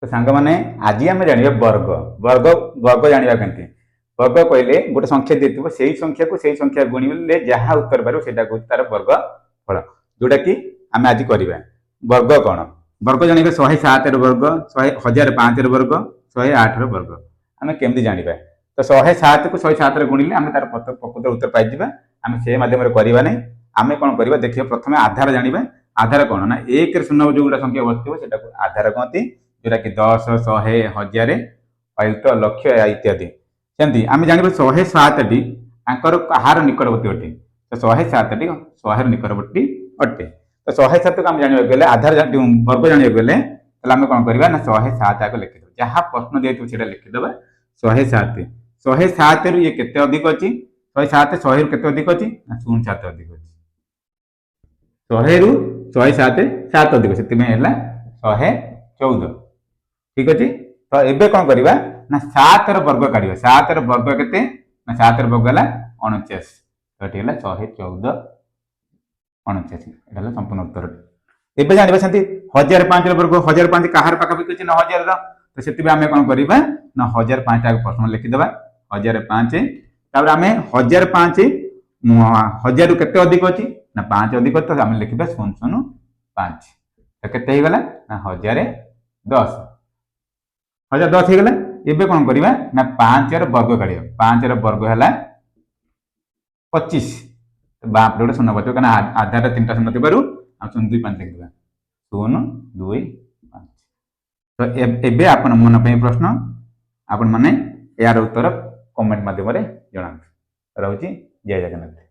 तो सांग मैंने आज आम जाना वर्ग वर्ग वर्ग जाना केमती वर्ग कहले गोटे संख्या देते से संख्या को से संख्या गुणिले जहाँ उत्तर पार से तार वर्ग फल जोटा कि आम आज करवा वर्ग कौन वर्ग जाना 107 वर्ग 1005 वर्ग 108 वर्ग आम केमती जाना तो 107 को 107 गुणिले आम तार प्रकृत उत्तर पाई आम से मध्यम करवा नहीं आम कौन करवा देखिए प्रथम आधार जाना आधार कौन ना 1 शून्य जो गोटा संख्या बसो आधार कहती जोटा कि 10 100 1000 अयुत लक्ष इत्यादि सेमती आम जान 107 टी कहार निकटवर्ती अटे तो 107 टी 100 निकटवर्ती अटे तो 107 को आम जाना गले आधार वर्ग जाना गले आम कौन करवा ना 107 आगे लिखिद जहाँ प्रश्न दिखाई से लिखिदे 107 107 रु ये केते अधिक अच्छी 107 100 रु केते अधिक अच्छी ना 07 अधिक अच्छी 100 रु 107 7 अधिक से 114 ठीक अच्छे तो एबे कौन करवा ना 7 वर्ग काढ़ा 7 वर्ग केते ना 7 वर्ग है 49 तो ये 114 49 ये संपूर्ण उत्तर एबे जानवा सेमती 1005 वर्ग 1005 कहार पाखापाखि अच्छे 9000 तो से आम कौन करवा ना 1005 आगे प्रश्न लिखिदे 1005 तापर आम 1005 1000 रु केते अधिक अच्छी ना 5 अधिक तो आम लिखा 0.05 तो केते गला ना 1010 1010 हो गला एबे कौन करवा ना 5 वर्ग काढ़ा 5 वर्ग है 25 बाप गोटे शून्य बचो क्या आधार 3टा शून्य थी 0.25 लिखा 0.25 तो एबे आपण मन पे प्रश्न आपण माने यार उत्तर कमेंट माध्यम रे जणांतु। रहुची जय जगन्नाथ।